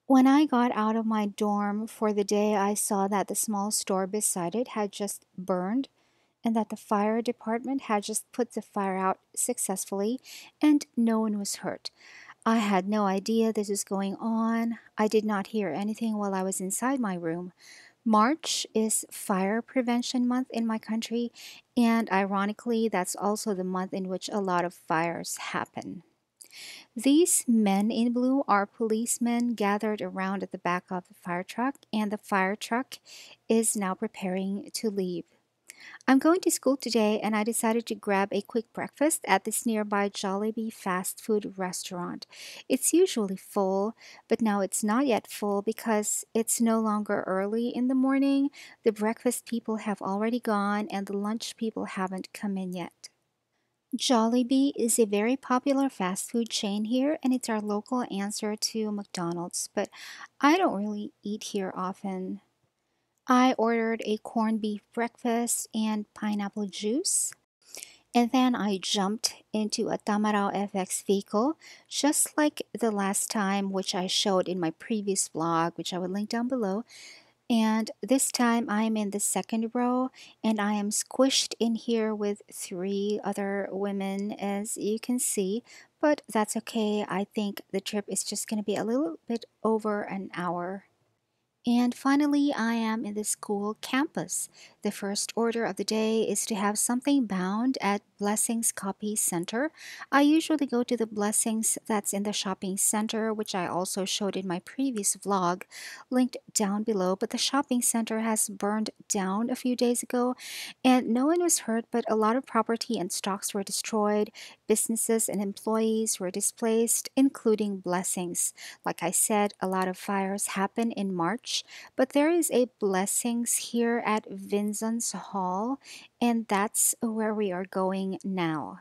When I got out of my dorm for the day, I saw that the small store beside it had just burned and that the fire department had just put the fire out successfully and no one was hurt. I had no idea this was going on. I did not hear anything while I was inside my room. March is Fire Prevention Month in my country, and ironically, that's also the month in which a lot of fires happen. These men in blue are policemen gathered around at the back of the fire truck, and the fire truck is now preparing to leave. I'm going to school today, and I decided to grab a quick breakfast at this nearby Jollibee fast food restaurant. It's usually full, but now it's not yet full because it's no longer early in the morning. The breakfast people have already gone, and the lunch people haven't come in yet. Jollibee is a very popular fast food chain here, and it's our local answer to McDonald's, but I don't really eat here often. I ordered a corned beef breakfast and pineapple juice, and then I jumped into a Tamarao FX vehicle, just like the last time, which I showed in my previous vlog, which I will link down below. And this time I'm in the second row and I am squished in here with three other women, as you can see. But that's okay. I think the trip is just going to be a little bit over an hour. And finally, I am in the school campus. The first order of the day is to have something bound at Blessings Copy Center. I usually go to the Blessings that's in the shopping center, which I also showed in my previous vlog, linked down below. But the shopping center has burned down a few days ago, and no one was hurt, but a lot of property and stocks were destroyed. Businesses and employees were displaced, including Blessings. Like I said, a lot of fires happen in March, but there is a blessings here at Vincent's Hall, and that's where we are going now.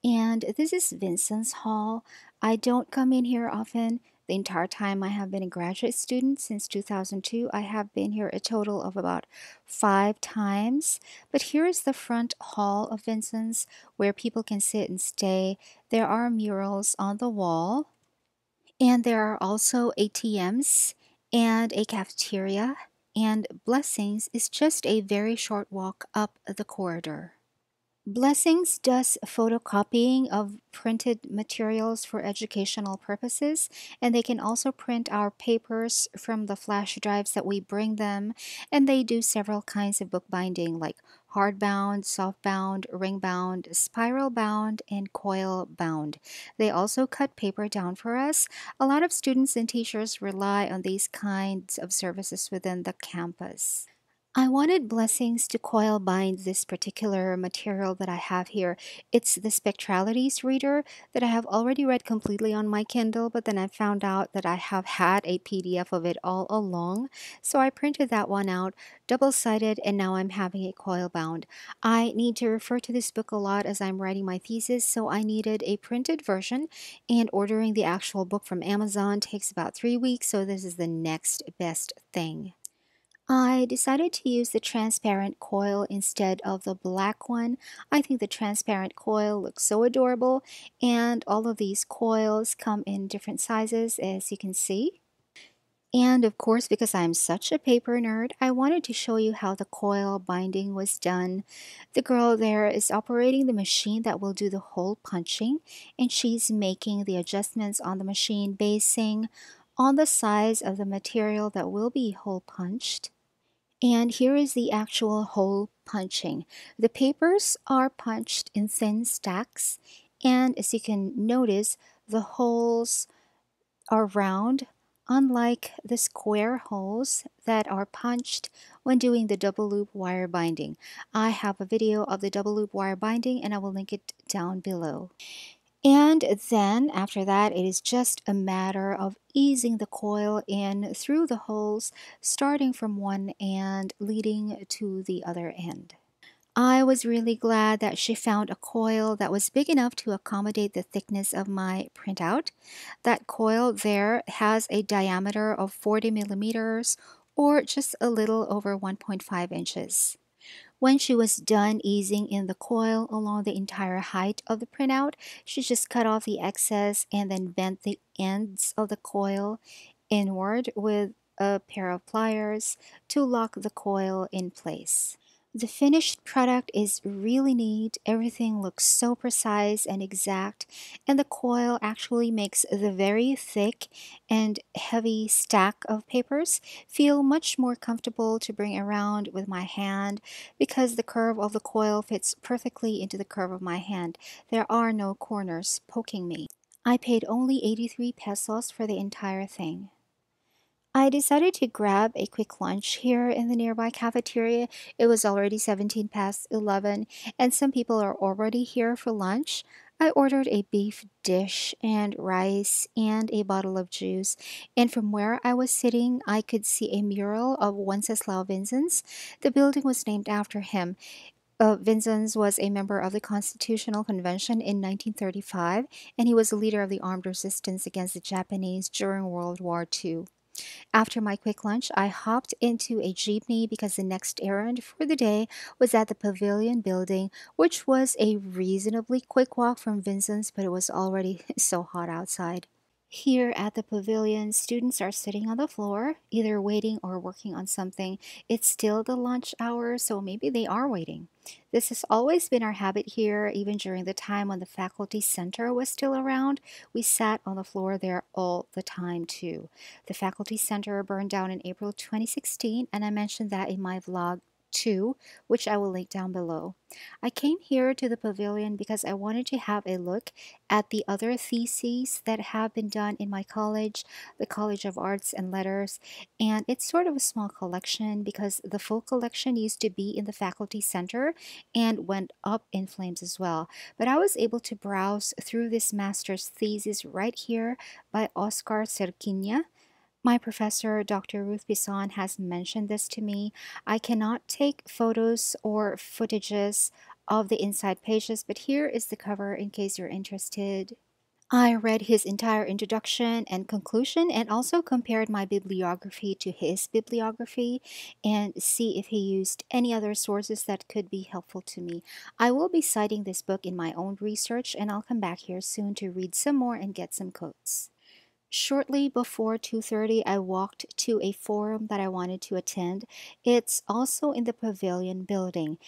And this is Vincent's Hall. I don't come in here often. The entire time I have been a graduate student since 2002, I have been here a total of about 5 times. But here is the front hall of Vincent's where people can sit and stay. There are murals on the wall. And there are also ATMs and a cafeteria, and Blessings is just a very short walk up the corridor. Blessings does photocopying of printed materials for educational purposes, and they can also print our papers from the flash drives that we bring them. And they do several kinds of bookbinding like hardbound, softbound, ringbound, spiral bound, and coil bound. They also cut paper down for us. A lot of students and teachers rely on these kinds of services within the campus. I wanted Blessings to coil bind this particular material that I have here. It's the Spectralities reader that I have already read completely on my Kindle, but then I found out that I have had a PDF of it all along. So I printed that one out, double-sided, and now I'm having it coil bound. I need to refer to this book a lot as I'm writing my thesis, so I needed a printed version, and ordering the actual book from Amazon takes about 3 weeks, so this is the next best thing. I decided to use the transparent coil instead of the black one. I think the transparent coil looks so adorable, and all of these coils come in different sizes, as you can see. And of course, because I'm such a paper nerd, I wanted to show you how the coil binding was done. The girl there is operating the machine that will do the hole punching, and she's making the adjustments on the machine basing on the size of the material that will be hole punched. And here is the actual hole punching. The papers are punched in thin stacks, and as you can notice, the holes are round, unlike the square holes that are punched when doing the double loop wire binding. I have a video of the double loop wire binding, and I will link it down below. And then after that, it is just a matter of easing the coil in through the holes, starting from one end, leading to the other end. I was really glad that she found a coil that was big enough to accommodate the thickness of my printout. That coil there has a diameter of 40 millimeters or just a little over 1.5 inches. When she was done easing in the coil along the entire height of the printout, she just cut off the excess and then bent the ends of the coil. inward with a pair of pliers to lock the coil in place. The finished product is really neat. Everything looks so precise and exact, and the coil actually makes the very thick and heavy stack of papers feel much more comfortable to bring around with my hand because the curve of the coil fits perfectly into the curve of my hand. There are no corners poking me. I paid only 83 pesos for the entire thing. I decided to grab a quick lunch here in the nearby cafeteria. It was already 17 past 11, and some people are already here for lunch. I ordered a beef dish and rice and a bottle of juice. And from where I was sitting, I could see a mural of Wenceslao Vinzons. The building was named after him. Vinzons was a member of the Constitutional Convention in 1935, and he was a leader of the armed resistance against the Japanese during World War II. After my quick lunch, I hopped into a jeepney because the next errand for the day was at the Pavilion building, which was a reasonably quick walk from Vincent's, but it was already so hot outside. Here at the pavilion, students are sitting on the floor, either waiting or working on something. It's still the lunch hour, so maybe they are waiting. This has always been our habit here, even during the time when the faculty center was still around. We sat on the floor there all the time, too. The faculty center burned down in April 2016, and I mentioned that in my vlog too, which I will link down below. I came here to the pavilion because I wanted to have a look at the other theses that have been done in my college, the College of Arts and Letters, and it's sort of a small collection because the full collection used to be in the faculty center and went up in flames as well. But I was able to browse through this master's thesis right here by Oscar Cerquina. My professor, Dr. Ruth Bison, has mentioned this to me. I cannot take photos or footages of the inside pages, but here is the cover in case you're interested. I read his entire introduction and conclusion and also compared my bibliography to his bibliography and see if he used any other sources that could be helpful to me. I will be citing this book in my own research and I'll come back here soon to read some more and get some quotes. Shortly before 2:30, I walked to a forum that I wanted to attend. It's also in the Pavilion building.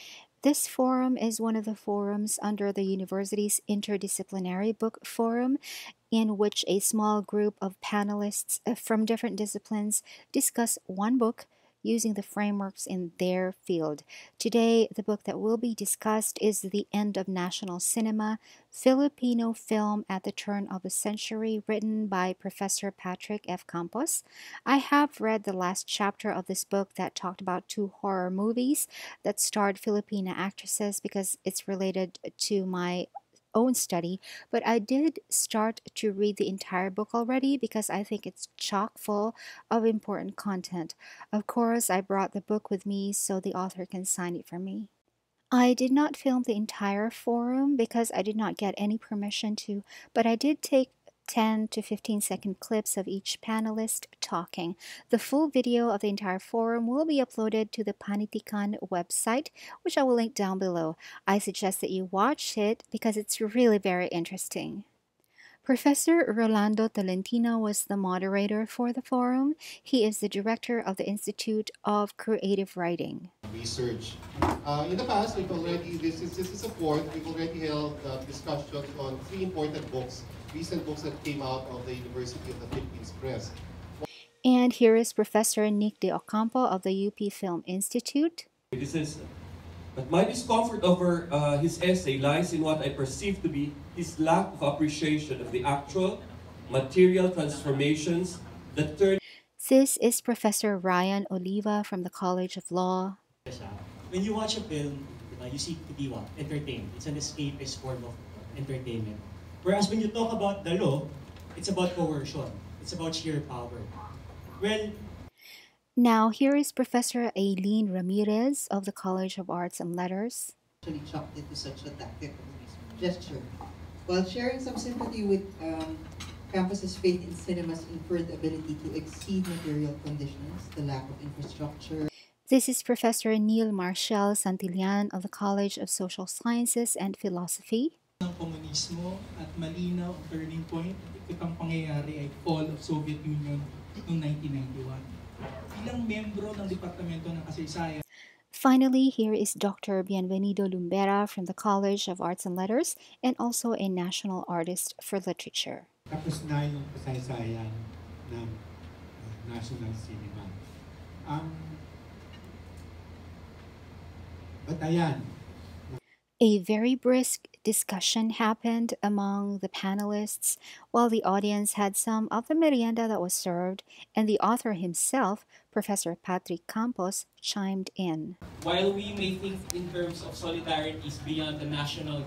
This forum is one of the forums under the university's interdisciplinary book forum, in which a small group of panelists from different disciplines discuss one book using the frameworks in their field. Today, the book that will be discussed is The End of National Cinema, Filipino Film at the Turn of the Century, written by Professor Patrick F. Campos. I have read the last chapter of this book that talked about two horror movies that starred Filipina actresses because it's related to my own study, but I did start to read the entire book already because I think it's chock full of important content. Of course, I brought the book with me so the author can sign it for me. I did not film the entire forum because I did not get any permission to, but I did take 10 to 15-second clips of each panelist talking. The full video of the entire forum will be uploaded to the Panitikan website, which I will link down below. I suggest that you watch it because it's really very interesting. Professor Rolando Tolentino was the moderator for the forum. He is the director of the Institute of Creative Writing. Research. In the past, this is a fourth. We've already held discussions on three important books, recent books that came out of the University of the Philippines Press. And here is Professor Nick De Ocampo of the UP Film Institute. This is, but my discomfort over his essay lies in what I perceive to be his lack of appreciation of the actual material transformations that turn. This is Professor Ryan Oliva from the College of Law. When you watch a film, you seek to be what? Entertained. It's an escapist form of entertainment. Whereas when you talk about the law, it's about coercion. It's about sheer power. Well, now here is Professor Aileen Ramirez of the College of Arts and Letters. Actually chalked into such a tactical gesture. While sharing some sympathy with campus's faith in cinema's inferred ability to exceed material conditions, the lack of infrastructure. This is Professor Neil Marshall Santillan of the College of Social Sciences and Philosophy. Ng komunismo at malinaw ang turning point at itong pangyayari ay fall of Soviet Union noong 1991. Bilang membro ng Departamento ng Kasaysayan, Finally, here is Dr. Bienvenido Lumbera from the College of Arts and Letters and also a National Artist for Literature. tapos na yung kasaysayan ng National Cinema. Ang batayan. A very brisk discussion happened among the panelists while the audience had some of the merienda that was served, and the author himself, Professor Patrick Campos, chimed in. While we may think in terms of solidarities beyond the national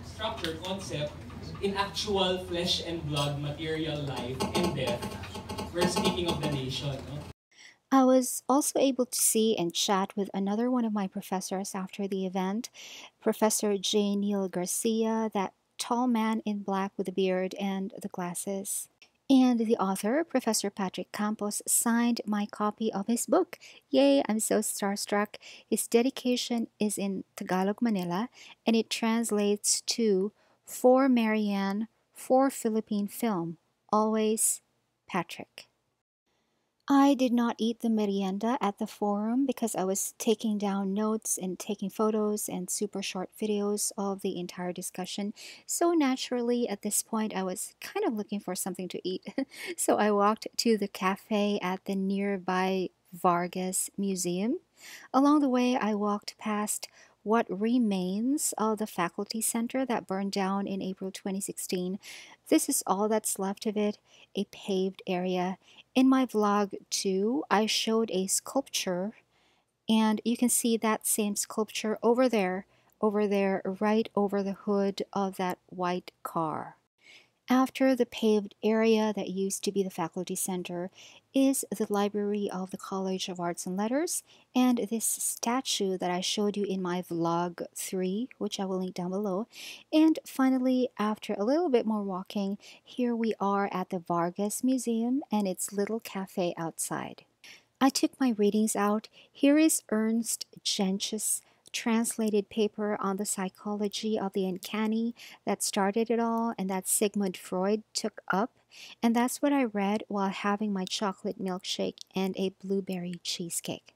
structure concept, in actual flesh and blood material life and death, we're speaking of the nation. No? I was also able to see and chat with another one of my professors after the event, Professor J. Neil Garcia, that tall man in black with the beard and the glasses. And the author, Professor Patrick Campos, signed my copy of his book. Yay, I'm so starstruck. His dedication is in Tagalog, Manila, and it translates to For Marianne, for Philippine Film. Always, Patrick. I did not eat the merienda at the forum because I was taking down notes and taking photos and super short videos of the entire discussion. So naturally, at this point, I was kind of looking for something to eat. So I walked to the cafe at the nearby Vargas Museum. Along the way, I walked past what remains of the faculty center that burned down in April 2016. This is all that's left of it, a paved area. In my vlog too, I showed a sculpture, and you can see that same sculpture over there, right over the hood of that white car. After the paved area that used to be the faculty center is the library of the College of Arts and Letters, and this statue that I showed you in my vlog 3, which I will link down below. And finally, after a little bit more walking, here we are at the Vargas Museum and its little cafe outside. I took my readings out. Here is Ernst Jentsch's translated paper on the psychology of the uncanny that started it all and that Sigmund Freud took up. And that's what I read while having my chocolate milkshake and a blueberry cheesecake.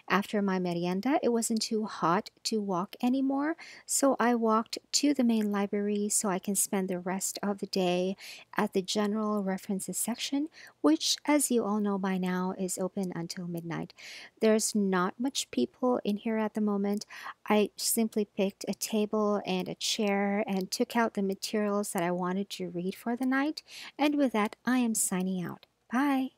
After my merienda, it wasn't too hot to walk anymore, so I walked to the main library so I can spend the rest of the day at the general references section, which, as you all know by now, is open until midnight. There's not much people in here at the moment. I simply picked a table and a chair and took out the materials that I wanted to read for the night, and with that, I am signing out. Bye!